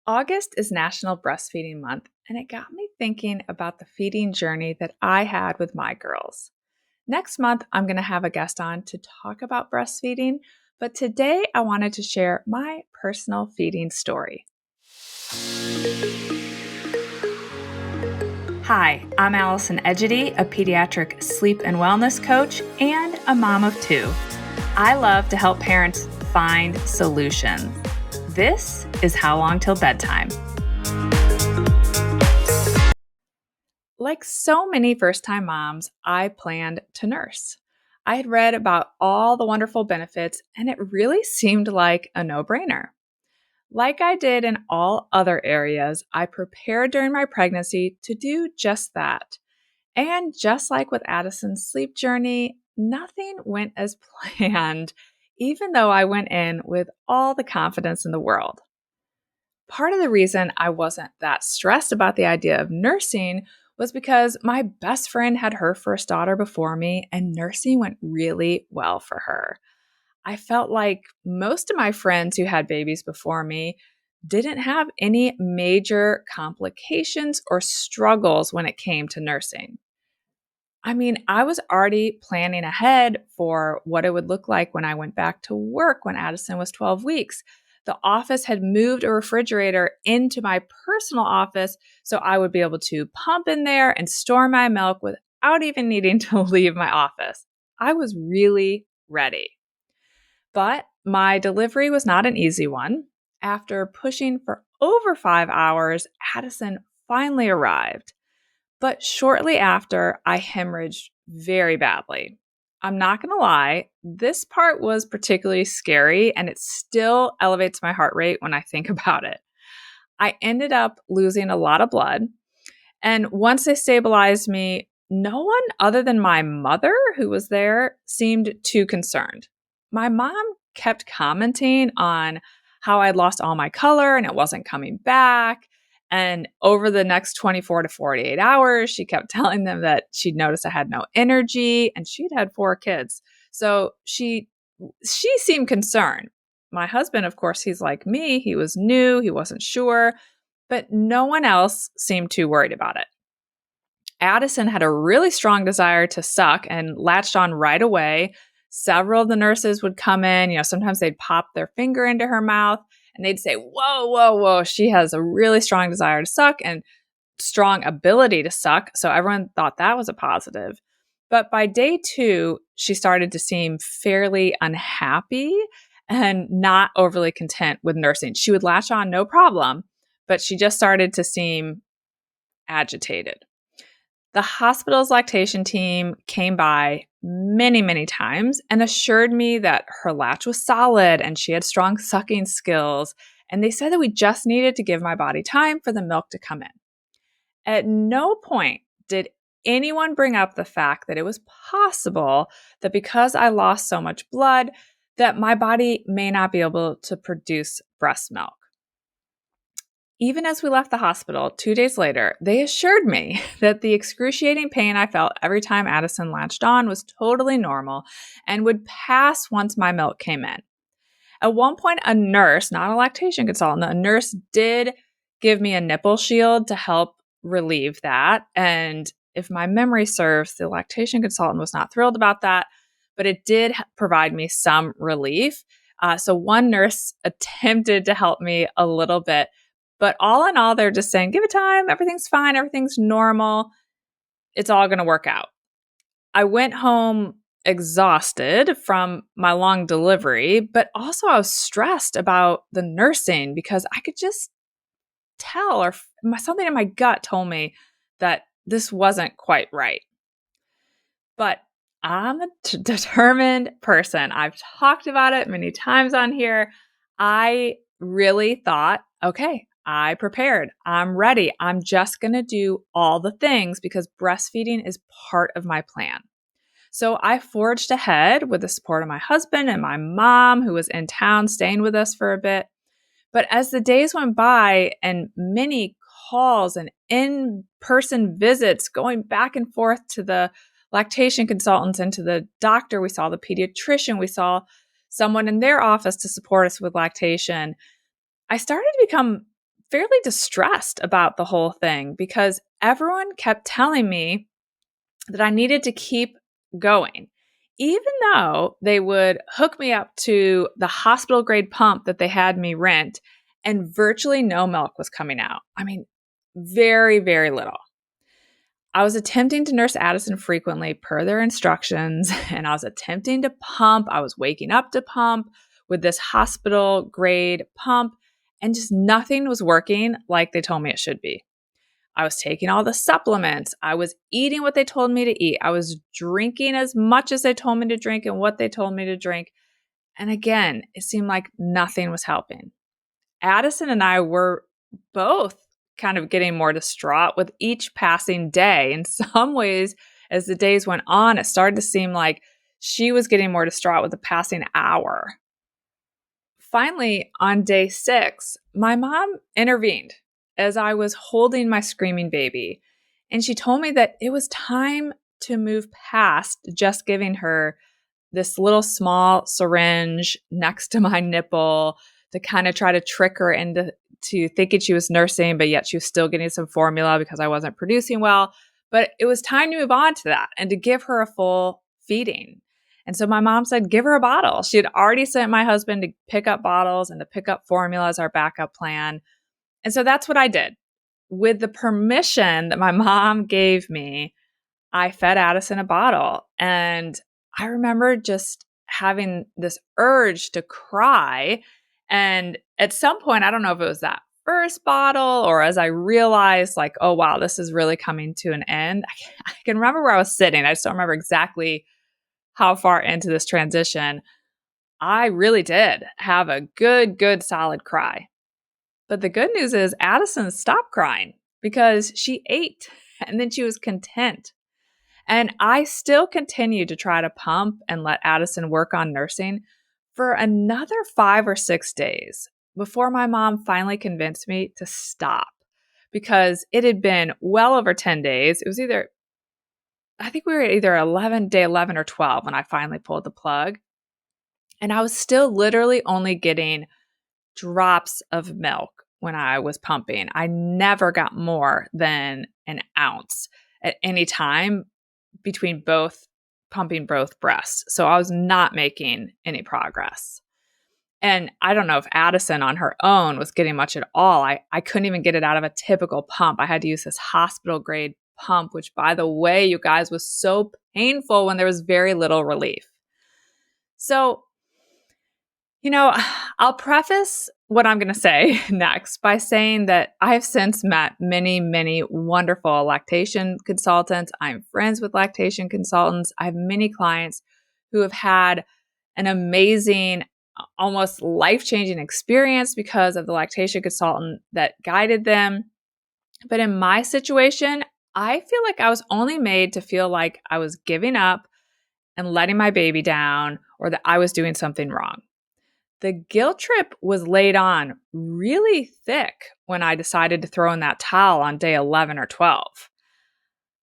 August is National Breastfeeding Month, and it got me thinking about the feeding journey that I had with my girls. Next month, I'm going to have a guest on to talk about breastfeeding, but today I wanted to share my personal feeding story. Hi, I'm Allison Edgety, a pediatric sleep and wellness coach and a mom of two. I love to help parents find solutions. This is How Long Till Bedtime. Like so many first-time moms, I planned to nurse. I had read about all the wonderful benefits, and it really seemed like a no-brainer. Like I did in all other areas, I prepared during my pregnancy to do just that. And just like with Addison's sleep journey, nothing went as planned, even though I went in with all the confidence in the world. Part of the reason I wasn't that stressed about the idea of nursing was because my best friend had her first daughter before me, and nursing went really well for her. I felt like most of my friends who had babies before me didn't have any major complications or struggles when it came to nursing. I was already planning ahead for what it would look like when I went back to work when Addison was 12 weeks. The office had moved a refrigerator into my personal office, so I would be able to pump in there and store my milk without even needing to leave my office. I was really ready. But my delivery was not an easy one. After pushing for over 5 hours, Addison finally arrived. But shortly after, I hemorrhaged very badly. I'm not going to lie, this part was particularly scary, and it still elevates my heart rate when I think about it. I ended up losing a lot of blood, and once they stabilized me, no one other than my mother, who was there, seemed too concerned. My mom kept commenting on how I'd lost all my color and it wasn't coming back. And over the next 24 to 48 hours, she kept telling them that she'd noticed I had no energy, and she'd had 4 kids. So she seemed concerned. My husband, of course, he's like me. He was new. He wasn't sure, but no one else seemed too worried about it. Addison had a really strong desire to suck and latched on right away. Several of the nurses would come in, sometimes they'd pop their finger into her mouth and they'd say, whoa, whoa, whoa, she has a really strong desire to suck and strong ability to suck. So everyone thought that was a positive. But by day 2, she started to seem fairly unhappy and not overly content with nursing. She would latch on no problem, but she just started to seem agitated. The hospital's lactation team came by many, many times and assured me that her latch was solid and she had strong sucking skills. And they said that we just needed to give my body time for the milk to come in. At no point did anyone bring up the fact that it was possible that because I lost so much blood, that my body may not be able to produce breast milk. Even as we left the hospital 2 days later, they assured me that the excruciating pain I felt every time Addison latched on was totally normal and would pass once my milk came in. At one point, a nurse, not a lactation consultant, a nurse did give me a nipple shield to help relieve that. And if my memory serves, the lactation consultant was not thrilled about that, but it did provide me some relief. So one nurse attempted to help me a little bit. But all in all, they're just saying, give it time. Everything's fine. Everything's normal. It's all going to work out. I went home exhausted from my long delivery, but also I was stressed about the nursing because I could just tell, or something in my gut told me that this wasn't quite right. But I'm a determined person. I've talked about it many times on here. I really thought, okay, I prepared. I'm ready. I'm just going to do all the things because breastfeeding is part of my plan. So I forged ahead with the support of my husband and my mom, who was in town staying with us for a bit. But as the days went by and many calls and in-person visits going back and forth to the lactation consultants and to the doctor, we saw the pediatrician, we saw someone in their office to support us with lactation, I started to become fairly distressed about the whole thing because everyone kept telling me that I needed to keep going, even though they would hook me up to the hospital grade pump that they had me rent and virtually no milk was coming out. I mean, very, very little. I was attempting to nurse Addison frequently per their instructions, and I was attempting to pump. I was waking up to pump with this hospital grade pump, and just nothing was working like they told me it should be. I was taking all the supplements. I was eating what they told me to eat. I was drinking as much as they told me to drink and what they told me to drink. And again, it seemed like nothing was helping. Addison and I were both kind of getting more distraught with each passing day. In some ways, as the days went on, it started to seem like she was getting more distraught with the passing hour. Finally, on day 6, my mom intervened as I was holding my screaming baby. And she told me that it was time to move past just giving her this little small syringe next to my nipple to kind of try to trick her into thinking she was nursing, but yet she was still getting some formula because I wasn't producing well. But it was time to move on to that and to give her a full feeding. And so my mom said, give her a bottle. She had already sent my husband to pick up bottles and to pick up formula as our backup plan. And so that's what I did. With the permission that my mom gave me, I fed Addison a bottle. And I remember just having this urge to cry. And at some point, I don't know if it was that first bottle or as I realized, like, oh, wow, this is really coming to an end. I can remember where I was sitting. I just don't remember exactly how far into this transition. I really did have a good, solid cry. But the good news is Addison stopped crying because she ate and then she was content. And I still continued to try to pump and let Addison work on nursing for another 5 or 6 days before my mom finally convinced me to stop because it had been well over 10 days. It was I think we were at either day 11 or 12 when I finally pulled the plug. And I was still literally only getting drops of milk when I was pumping. I never got more than an ounce at any time between pumping both breasts. So I was not making any progress. And I don't know if Addison on her own was getting much at all. I couldn't even get it out of a typical pump. I had to use this hospital grade pump, which, by the way, you guys, was so painful when there was very little relief. So, I'll preface what I'm going to say next by saying that I have since met many, many wonderful lactation consultants. I'm friends with lactation consultants. I have many clients who have had an amazing, almost life-changing experience because of the lactation consultant that guided them. But in my situation, I feel like I was only made to feel like I was giving up and letting my baby down or that I was doing something wrong. The guilt trip was laid on really thick when I decided to throw in that towel on day 11 or 12.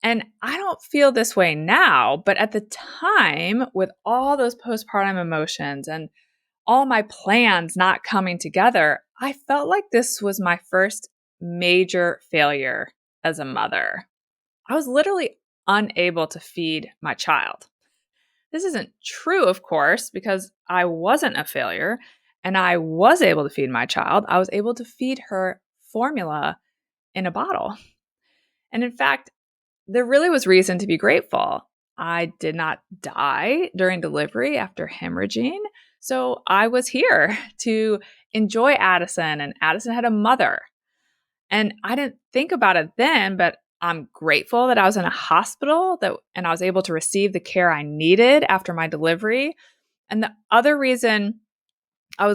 And I don't feel this way now, but at the time, with all those postpartum emotions and all my plans not coming together, I felt like this was my first major failure as a mother. I was literally unable to feed my child. This isn't true, of course, because I wasn't a failure and I was able to feed my child. I was able to feed her formula in a bottle. And in fact, there really was reason to be grateful. I did not die during delivery after hemorrhaging. So I was here to enjoy Addison, and Addison had a mother. And I didn't think about it then, but I'm grateful that I was in a hospital and I was able to receive the care I needed after my delivery. And the other reason I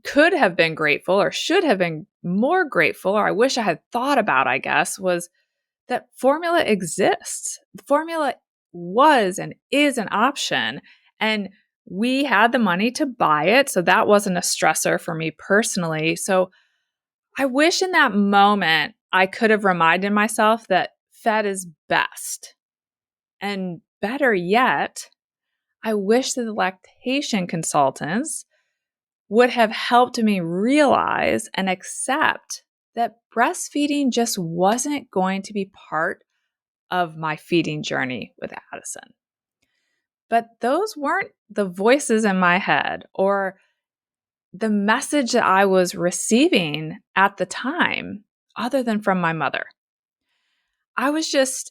could have been grateful or should have been more grateful, or I wish I had thought about, I guess, was that formula exists. Formula was and is an option. And we had the money to buy it. So that wasn't a stressor for me personally. So I wish in that moment I could have reminded myself that fed is best. And better yet, I wish that the lactation consultants would have helped me realize and accept that breastfeeding just wasn't going to be part of my feeding journey with Addison. But those weren't the voices in my head or the message that I was receiving at the time, other than from my mother. I was just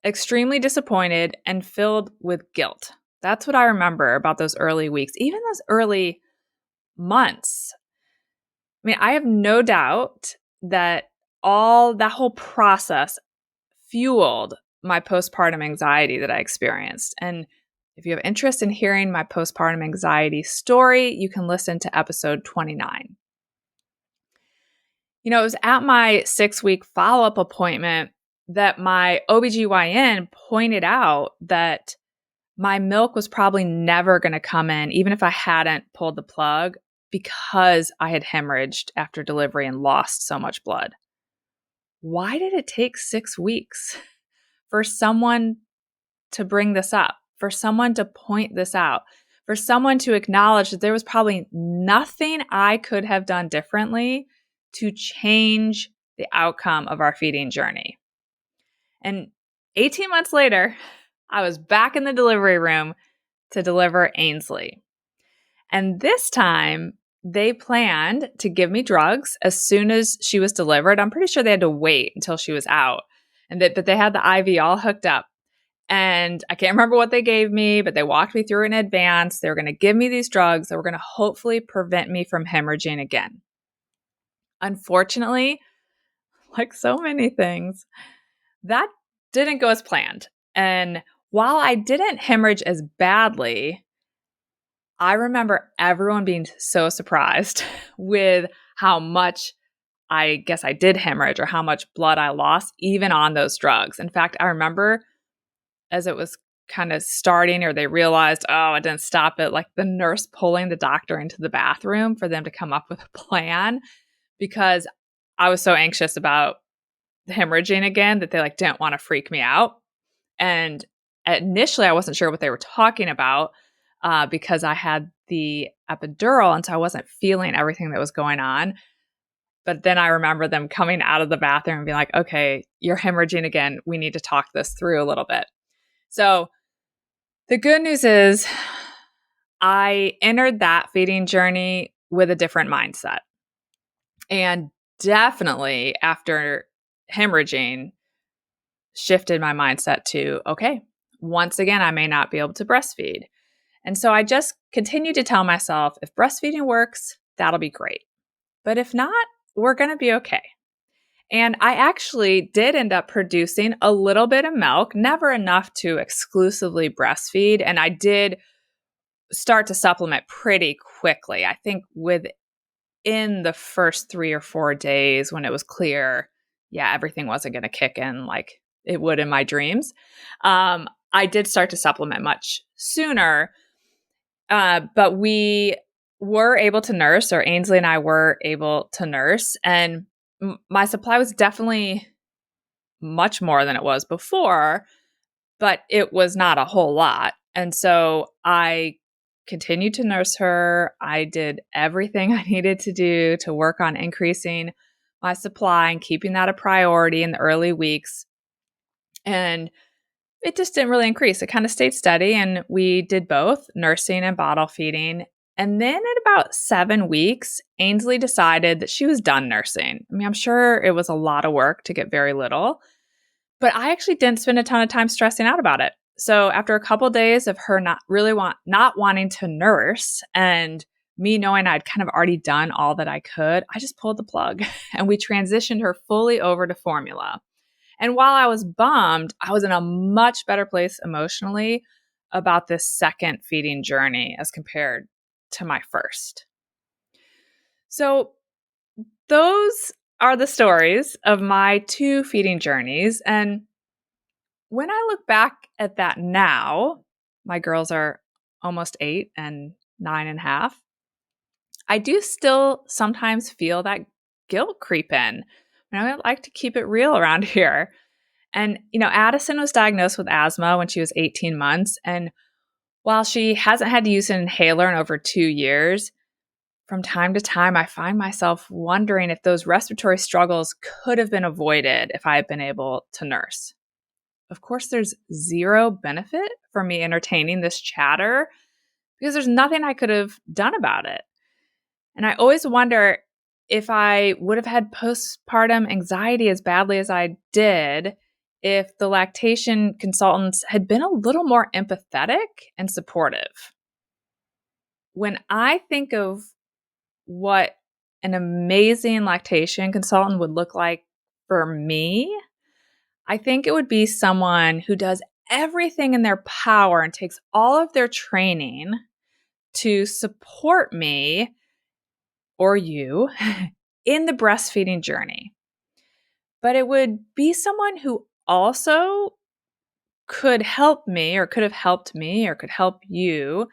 extremely disappointed and filled with guilt. That's what I remember about those early weeks, even those early months. I mean, I have no doubt that all that whole process fueled my postpartum anxiety that I experienced. And if you have interest in hearing my postpartum anxiety story, you can listen to episode 29. It was at my 6-week follow-up appointment that my OBGYN pointed out that my milk was probably never going to come in, even if I hadn't pulled the plug, because I had hemorrhaged after delivery and lost so much blood. Why did it take 6 weeks for someone to bring this up, for someone to point this out, for someone to acknowledge that there was probably nothing I could have done differently to change the outcome of our feeding journey? And 18 months later, I was back in the delivery room to deliver Ainsley. And this time, they planned to give me drugs as soon as she was delivered. I'm pretty sure they had to wait until she was out, but they had the IV all hooked up. And I can't remember what they gave me, but they walked me through in advance. They were going to give me these drugs that were going to hopefully prevent me from hemorrhaging again. Unfortunately, like so many things, that didn't go as planned. And while I didn't hemorrhage as badly, I remember everyone being so surprised with how much I guess I did hemorrhage or how much blood I lost, even on those drugs. In fact, I remember as it was kind of starting, or they realized, oh, it didn't stop it, like the nurse pulling the doctor into the bathroom for them to come up with a plan, because I was so anxious about hemorrhaging again that they didn't want to freak me out. And initially, I wasn't sure what they were talking about because I had the epidural, and so I wasn't feeling everything that was going on. But then I remember them coming out of the bathroom and being like, okay, you're hemorrhaging again. We need to talk this through a little bit. So the good news is I entered that feeding journey with a different mindset. And definitely after hemorrhaging, shifted my mindset to, okay, once again, I may not be able to breastfeed. And so I just continued to tell myself, if breastfeeding works, that'll be great. But if not, we're going to be okay. And I actually did end up producing a little bit of milk, never enough to exclusively breastfeed. And I did start to supplement pretty quickly. I think within the first 3 or 4 days, when it was clear, everything wasn't going to kick in like it would in my dreams. I did start to supplement much sooner, but we were able to nurse, or Ainsley and I were able to nurse, and my supply was definitely much more than it was before, but it was not a whole lot. And so I continued to nurse her. I did everything I needed to do to work on increasing my supply and keeping that a priority in the early weeks. And it just didn't really increase. It kind of stayed steady, and we did both nursing and bottle feeding. And then at about 7 weeks, Ainsley decided that she was done nursing. I mean, I'm sure it was a lot of work to get very little, but I actually didn't spend a ton of time stressing out about it. So after a couple of days of her not wanting to nurse, and me knowing I'd kind of already done all that I could, I just pulled the plug and we transitioned her fully over to formula. And while I was bummed, I was in a much better place emotionally about this second feeding journey as compared to my first. So those are the stories of my 2 feeding journeys. And when I look back at that now, my girls are almost 8 and 9.5. I do still sometimes feel that guilt creep in. I like to keep it real around here. And, Addison was diagnosed with asthma when she was 18 months. And while she hasn't had to use an inhaler in over 2 years, from time to time, I find myself wondering if those respiratory struggles could have been avoided if I had been able to nurse. Of course, there's zero benefit for me entertaining this chatter because there's nothing I could have done about it. And I always wonder if I would have had postpartum anxiety as badly as I did if the lactation consultants had been a little more empathetic and supportive. When I think of what an amazing lactation consultant would look like for me, I think it would be someone who does everything in their power and takes all of their training to support me or you in the breastfeeding journey. But it would be someone who also could help me or could have helped me or could help you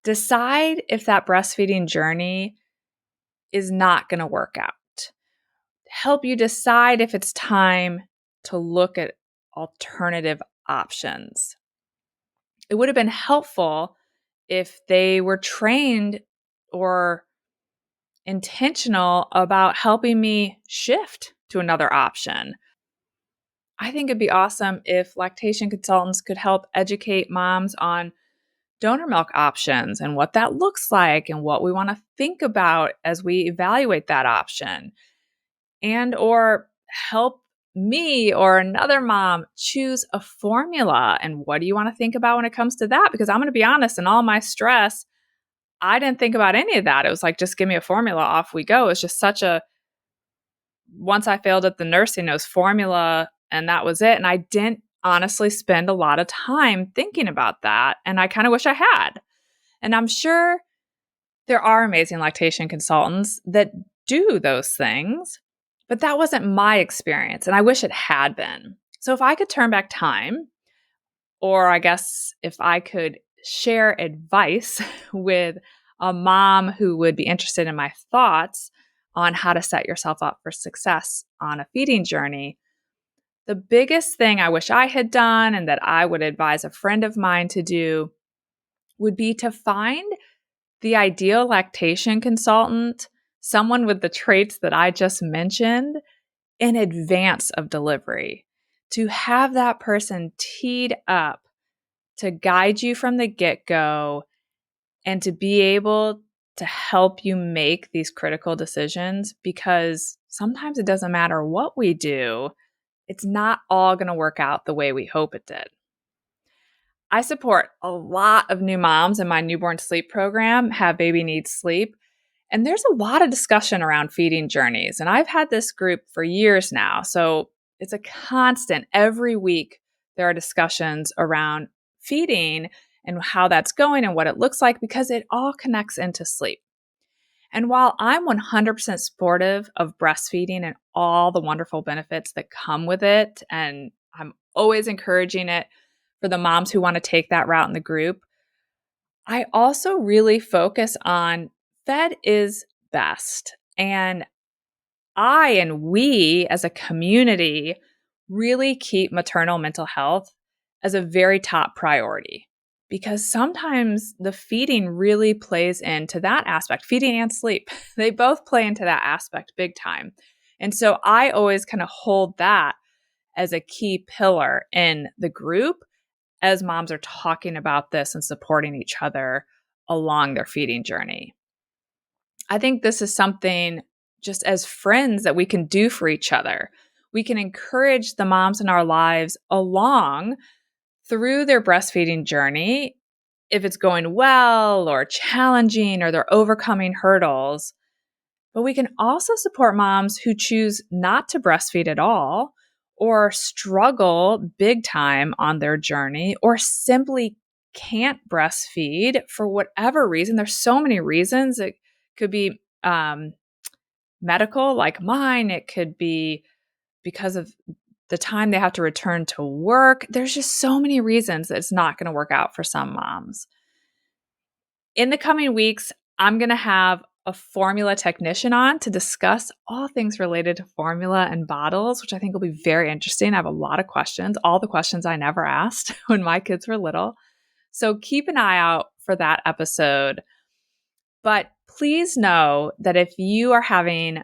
decide if that breastfeeding journey is not going to work out. Help you decide if it's time to look at alternative options. It would have been helpful if they were trained or intentional about helping me shift to another option. I think it'd be awesome if lactation consultants could help educate moms on donor milk options and what that looks like and what we want to think about as we evaluate that option, and or help me or another mom choose a formula and what do you want to think about when it comes to that, because I'm going to be honest, in all my stress I didn't think about any of that. It was like, just give me a formula, off we go. It's just such a, once I failed at the nursing, it was formula and that was it. And I didn't honestly spend a lot of time thinking about that. And I kind of wish I had. And I'm sure there are amazing lactation consultants that do those things, but that wasn't my experience. And I wish it had been. So if I could turn back time, or I guess if I could share advice with a mom who would be interested in my thoughts on how to set yourself up for success on a feeding journey, the biggest thing I wish I had done and that I would advise a friend of mine to do would be to find the ideal lactation consultant, someone with the traits that I just mentioned, in advance of delivery, to have that person teed up to guide you from the get-go and to be able to help you make these critical decisions, because sometimes it doesn't matter what we do, it's not all going to work out the way we hope it did. I support a lot of new moms in my newborn sleep program, Have Baby Needs Sleep, and there's a lot of discussion around feeding journeys. And I've had this group for years now, so it's a constant. Every week there are discussions around feeding and how that's going and what it looks like, because it all connects into sleep. And while I'm 100% supportive of breastfeeding and all the wonderful benefits that come with it, and I'm always encouraging it for the moms who want to take that route in the group, I also really focus on fed is best. And I and we as a community really keep maternal mental health as a very top priority, because sometimes the feeding really plays into that aspect. Feeding and sleep, they both play into that aspect big time. And so I always kind of hold that as a key pillar in the group as moms are talking about this and supporting each other along their feeding journey. I think this is something just as friends that we can do for each other. We can encourage the moms in our lives along through their breastfeeding journey if it's going well or challenging or they're overcoming hurdles. But we can also support moms who choose not to breastfeed at all or struggle big time on their journey or simply can't breastfeed for whatever reason. There's so many reasons. It could be medical, like mine. It could be because of the time they have to return to work. There's just so many reasons that it's not going to work out for some moms. In the coming weeks, I'm going to have a formula technician on to discuss all things related to formula and bottles, which I think will be very interesting. I have a lot of questions, all the questions I never asked when my kids were little. So keep an eye out for that episode. But Please know that if you are having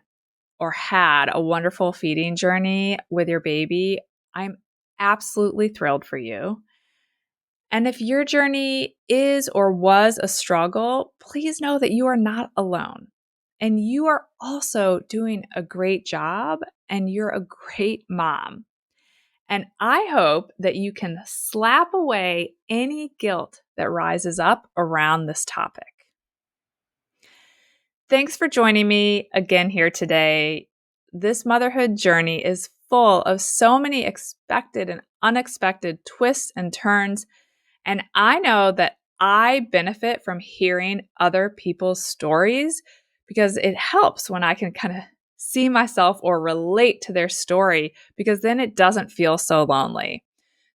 or had a wonderful feeding journey with your baby, I'm absolutely thrilled for you. And if your journey is or was a struggle, please know that you are not alone. And you are also doing a great job and you're a great mom. And I hope that you can slap away any guilt that rises up around this topic. Thanks for joining me again here today. This motherhood journey is full of so many expected and unexpected twists and turns. And I know that I benefit from hearing other people's stories because it helps when I can kind of see myself or relate to their story, because then it doesn't feel so lonely.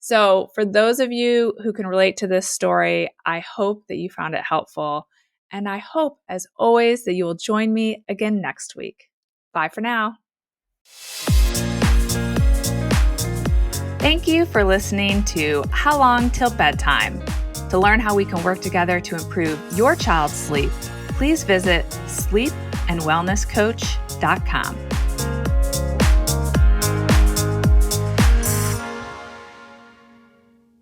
So, for those of you who can relate to this story, I hope that you found it helpful. And I hope, as always, that you will join me again next week. Bye for now. Thank you for listening to How Long Till Bedtime. To learn how we can work together to improve your child's sleep, please visit sleepandwellnesscoach.com.